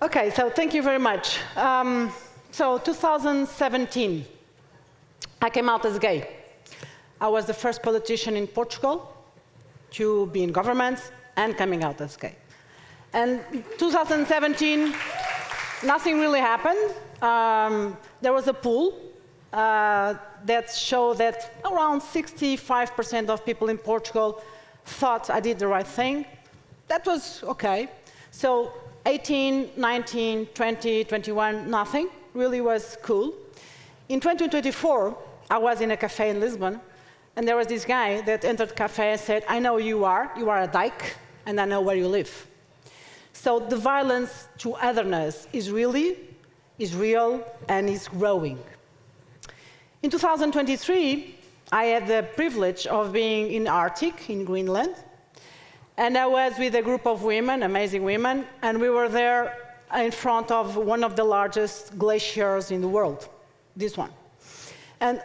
Okay, so thank you very much. So 2017, I came out as gay. I was the first politician in Portugal to be in government and coming out as gay. And 2017, nothing really happened. There was a poll that showed that around 65% of people in Portugal thought I did the right thing. That was okay. So 18, 19, 20, 21, nothing. Really was cool. In 2024, I was in a cafe in Lisbon, and there was this guy that entered the cafe and said, I know you are a dyke, and I know where you live. So the violence to otherness is real, and is growing. In 2023, I had the privilege of being in Arctic, in Greenland, and I was with a group of women, amazing women, and we were there in front of one of the largest glaciers in the world, this one. And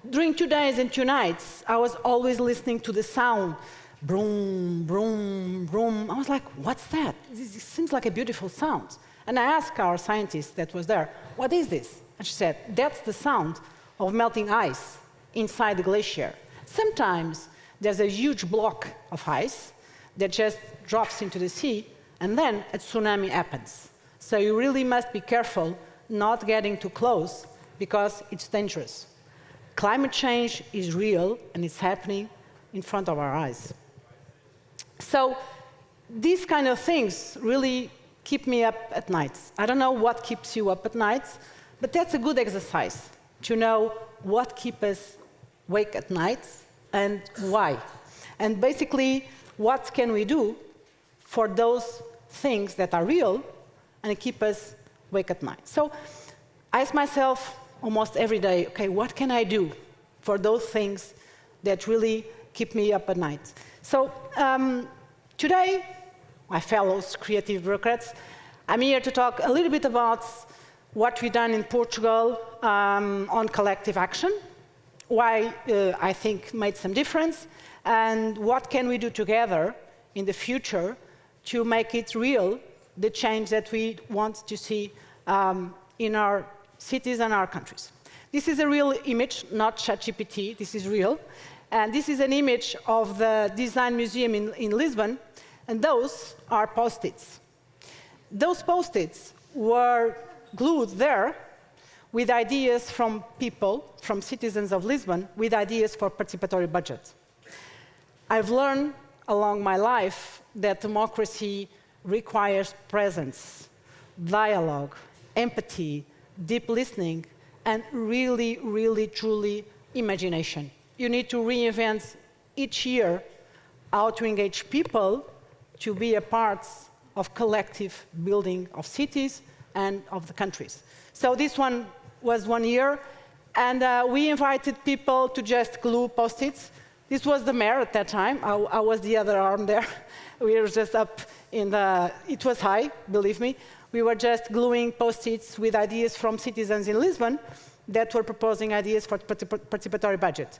during 2 days and 2 nights, I was always listening to the sound, broom, broom, broom. I was like, what's that? This seems like a beautiful sound. And I asked our scientist that was there, what is this? And she said, that's the sound of melting ice inside the glacier. Sometimes there's a huge block of ice that just drops into the sea, and then a tsunami happens. So you really must be careful not getting too close, because it's dangerous. Climate change is real, and it's happening in front of our eyes. So these kind of things really keep me up at night. I don't know what keeps you up at night, but that's a good exercise to know what keeps us awake at night and why. And basically, what can we do for those things that are real and keep us awake at night? So I ask myself almost every day, okay, what can I do for those things that really keep me up at night? So today, my fellows creative bureaucrats, I'm here to talk a little bit about what we've done in Portugal on collective action, why I think made some difference, and what can we do together in the future to make it real, the change that we want to see in our cities and our countries. This is a real image, not ChatGPT, this is real. And this is an image of the Design Museum in Lisbon, and those are post-its. Those post-its were glued there with ideas from people, from citizens of Lisbon, with ideas for participatory budget. I've learned along my life that democracy requires presence, dialogue, empathy, deep listening, and really, really, truly imagination. You need to reinvent each year how to engage people to be a part of collective building of cities and of the countries. So this one was 1 year, and we invited people to just glue post-its. This was the mayor at that time. I was the other arm there. We were just up in the, it was high, believe me. We were just gluing post-its with ideas from citizens in Lisbon that were proposing ideas for participatory budget.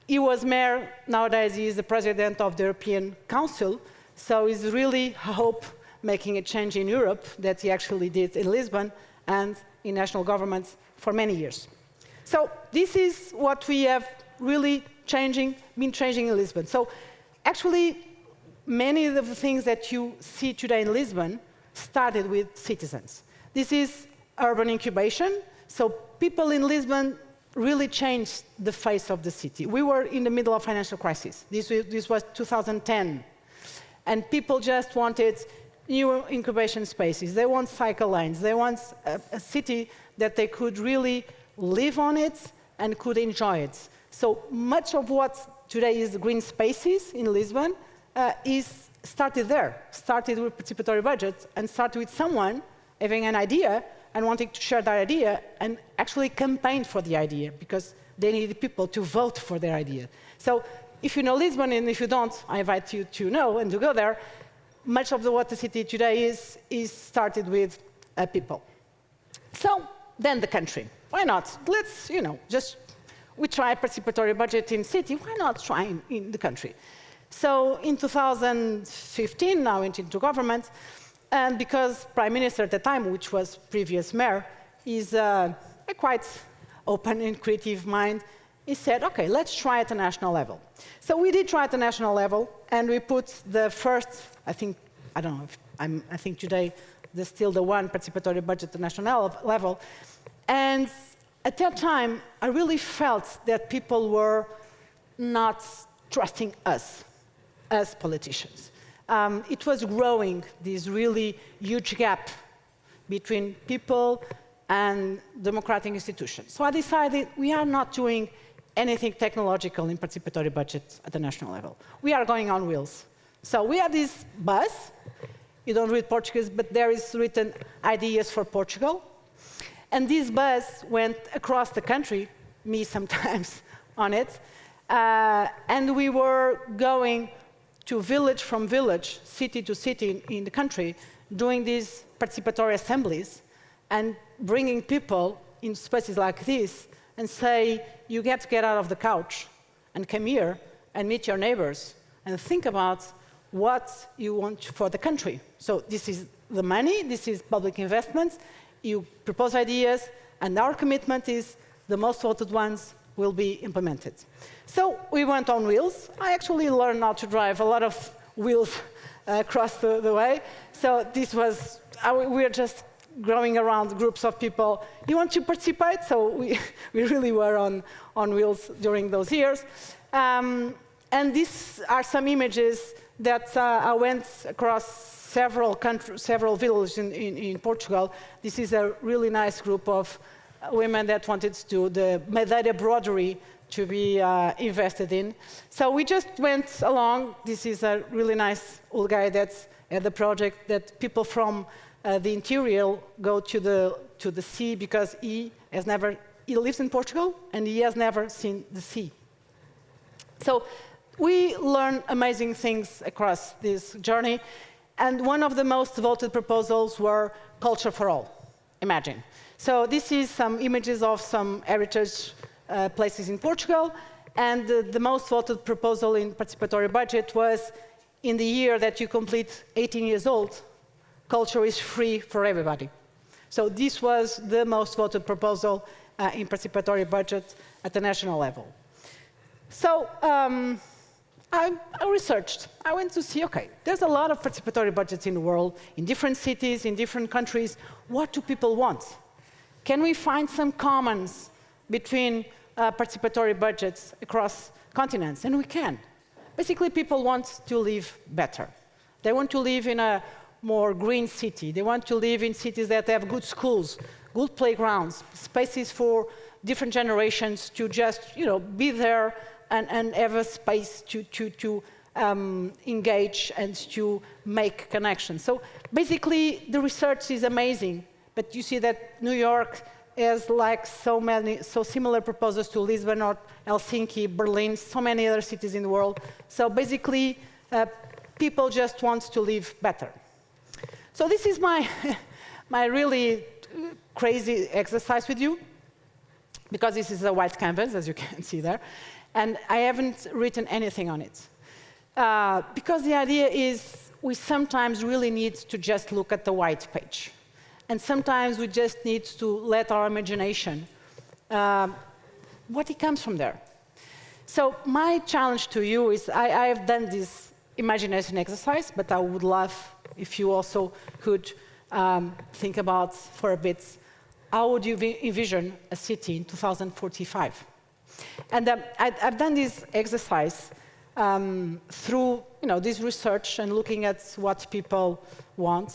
He was mayor, nowadays he is the president of the European Council, so he's really, I hope, making a change in Europe that he actually did in Lisbon and in national governments for many years. So this is what we have really been changing in Lisbon. So actually, many of the things that you see today in Lisbon started with citizens. This is urban incubation. So people in Lisbon really changed the face of the city. We were in the middle of financial crisis. This was 2010. And people just wanted new incubation spaces. They want cycle lanes. They want a city that they could really live on it and could enjoy it. So much of what today is green spaces in Lisbon is started there, started with participatory budget, and started with someone having an idea and wanting to share that idea and actually campaign for the idea because they needed people to vote for their idea. So if you know Lisbon, and if you don't, I invite you to know and to go there. Much of what the city today is started with people. So then the country. Why not? Let's, we try participatory budget in city. Why not try in the country? So in 2015, now went into government, and because Prime Minister at the time, which was previous mayor, is a quite open and creative mind, he said, okay, let's try at the national level. So we did try at the national level, and we put the first, I think, I don't know, if I think today there's still the one participatory budget at the national level. And at that time, I really felt that people were not trusting us as politicians. It was growing, this really huge gap between people and democratic institutions. So I decided we are not doing anything technological in participatory budgets at the national level. We are going on wheels. So we have this bus. You don't read Portuguese, but there is written Ideas for Portugal. And this bus went across the country, me sometimes on it, and we were going to village from village, city to city in the country, doing these participatory assemblies and bringing people in spaces like this and say, you get to get out of the couch and come here and meet your neighbors and think about what you want for the country. So this is the money, this is public investments, you propose ideas, and our commitment is the most voted ones will be implemented. So we went on wheels. I actually learned how to drive a lot of wheels across the way. So this was, we were just growing around groups of people. You want to participate? So we really were on wheels during those years. And these are some images that I went across several countries, several villages in Portugal. This is a really nice group of women that wanted to the Madeira broderie to be invested in. So we just went along. This is a really nice old guy that's at the project that people from the interior go to the sea because he lives in Portugal and he has never seen the sea. So we learn amazing things across this journey, and one of the most voted proposals were culture for all. Imagine. So this is some images of some heritage places in Portugal, and the most voted proposal in participatory budget was, in the year that you complete 18 years old, culture is free for everybody. So this was the most voted proposal in participatory budget at the national level. So I researched. I went to see, okay, there's a lot of participatory budgets in the world, in different cities, in different countries. What do people want? Can we find some commons between participatory budgets across continents? And we can. Basically, people want to live better. They want to live in a more green city. They want to live in cities that have good schools, good playgrounds, spaces for different generations to just, be there and have a space to engage and to make connections. So basically, the research is amazing, but you see that New York has like so similar proposals to Lisbon or Helsinki, Berlin, so many other cities in the world. So basically, people just want to live better. So this is my really crazy exercise with you, because this is a white canvas, as you can see there, and I haven't written anything on it. Because the idea is we sometimes really need to just look at the white page. And sometimes we just need to let our imagination, what it comes from there. So my challenge to you is, I have done this imagination exercise, but I would love if you also could think about for a bit, how would you envision a city in 2045? And I've done this exercise through this research and looking at what people want.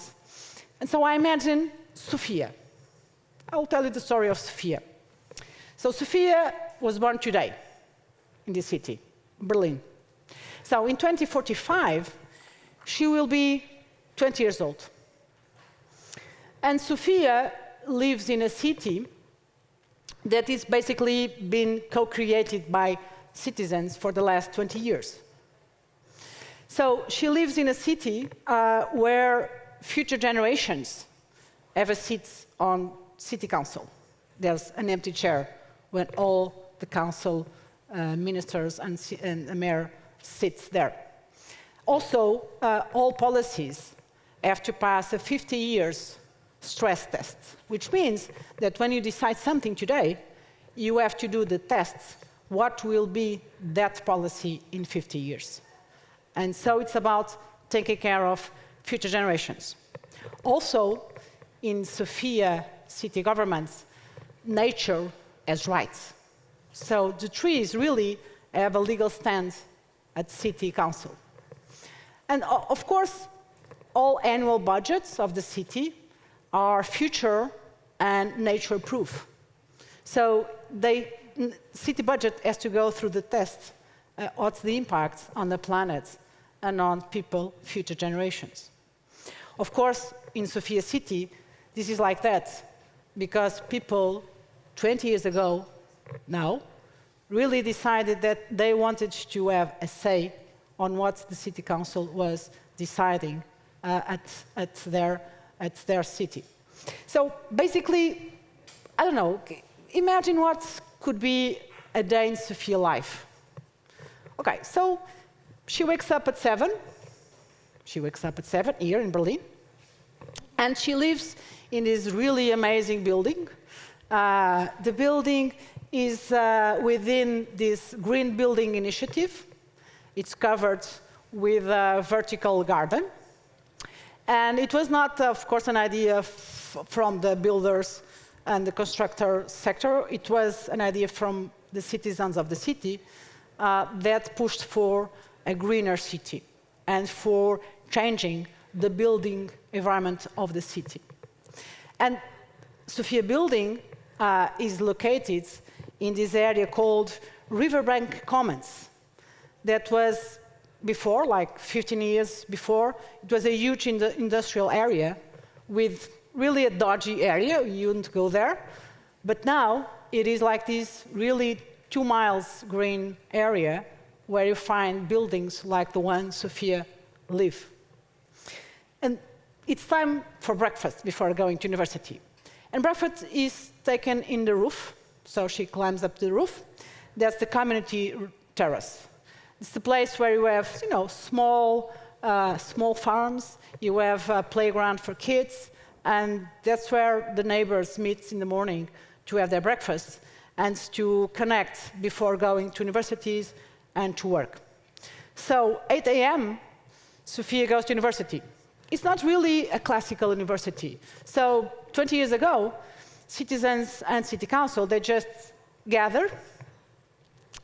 And so I imagine Sofia. I will tell you the story of Sofia. So Sofia was born today in this city, Berlin. So in 2045, she will be 20 years old. And Sofia lives in a city that is basically been co-created by citizens for the last 20 years. So she lives in a city where future generations have a seat on city council. There's an empty chair when all the council ministers and the mayor sits there. Also, all policies have to pass a 50 years stress test, which means that when you decide something today, you have to do the tests. What will be that policy in 50 years? And so it's about taking care of future generations. Also, in Sofia city governments, nature has rights. So the trees really have a legal stand at city council. And of course, all annual budgets of the city are future and nature-proof. So city budget has to go through the test. What's the impact on the planet and on people, future generations? Of course, in Sofia City, this is like that, because people 20 years ago, now, really decided that they wanted to have a say on what the city council was deciding at their city. So basically, I don't know, imagine what could be a day in Sofia life. Okay, so she wakes up at 7. She wakes up at 7 here in Berlin. And she lives in this really amazing building. The building is within this green building initiative. It's covered with a vertical garden. And it was not, of course, an idea from the builders and the constructor sector. It was an idea from the citizens of the city that pushed for a greener city and for changing the building environment of the city. And Sofia Building is located in this area called Riverbank Commons. That was before, like 15 years before, it was a huge industrial area with really a dodgy area. You wouldn't go there. But now it is like this really 2 miles green area where you find buildings like the one Sofia live. And it's time for breakfast before going to university. And breakfast is taken in the roof. So she climbs up the roof. That's the community terrace. It's the place where you have, small farms. You have a playground for kids, and that's where the neighbors meet in the morning to have their breakfast and to connect before going to universities and to work. So 8 a.m., Sofia goes to university. It's not really a classical university. So 20 years ago, citizens and city council, they just gathered,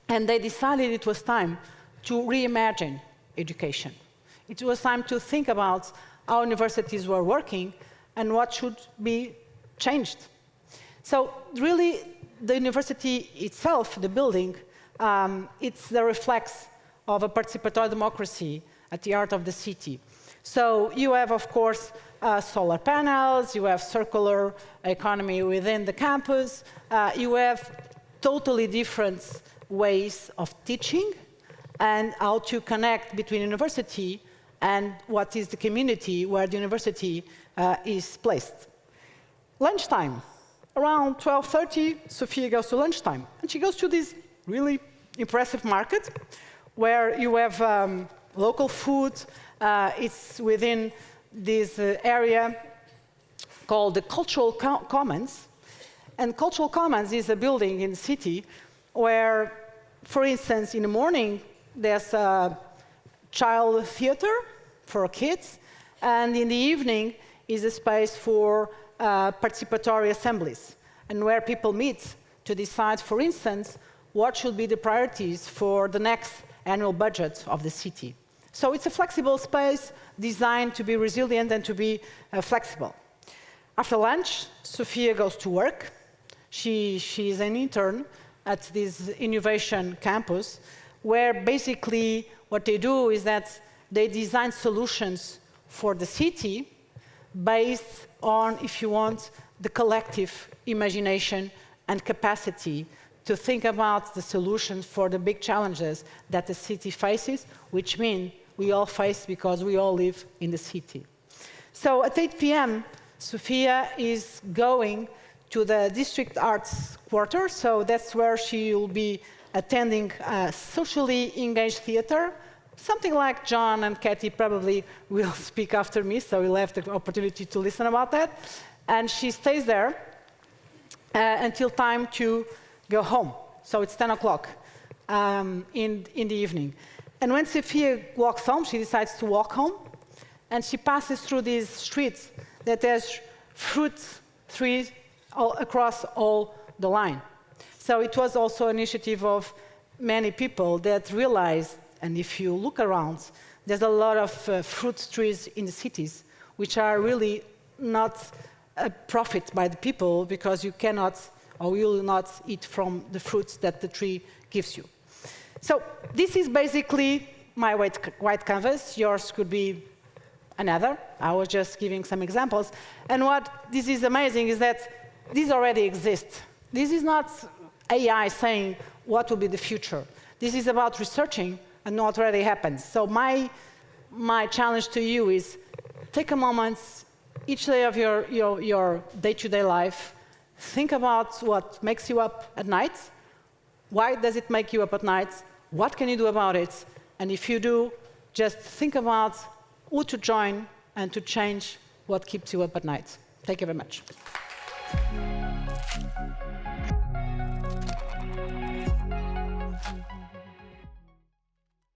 and they decided it was time to reimagine education. It was time to think about how universities were working and what should be changed. So really, the university itself, the building, it's the reflex of a participatory democracy at the heart of the city. So you have, of course, solar panels, you have circular economy within the campus, you have totally different ways of teaching and how to connect between university and what is the community where the university is placed. Lunchtime. Around 12:30, Sofia goes to lunchtime. And she goes to this really impressive market where you have local food. It's within this area called the Cultural Commons. And Cultural Commons is a building in the city where, for instance, in the morning, there's a child theater for kids, and in the evening is a space for participatory assemblies, and where people meet to decide, for instance, what should be the priorities for the next annual budget of the city. So it's a flexible space designed to be resilient and to be flexible. After lunch, Sofia goes to work. She is an intern at this innovation campus, where basically what they do is that they design solutions for the city based on, if you want, the collective imagination and capacity to think about the solutions for the big challenges that the city faces, which mean we all face because we all live in the city. So at 8 p.m., Sofia is going to the district arts quarter, so that's where she will be attending a socially engaged theater something like John and Kathy probably will speak after me, so you'll have the opportunity to listen about that. And she stays there until time to go home. So it's 10 o'clock in the evening. And when Sophia walks home, she decides to walk home, and she passes through these streets that has fruit trees all across all the line. So it was also an initiative of many people that realized, and if you look around, there's a lot of fruit trees in the cities, which are really not a profit by the people, because you cannot or will not eat from the fruits that the tree gives you. So this is basically my white canvas. Yours could be another. I was just giving some examples. And what this is amazing is that this already exists. This is not AI saying what will be the future. This is about researching and what already happens. So my challenge to you is take a moment each day of your day-to-day life. Think about what makes you up at night. Why does it make you up at night? What can you do about it? And if you do, just think about who to join and to change what keeps you up at night. Thank you very much.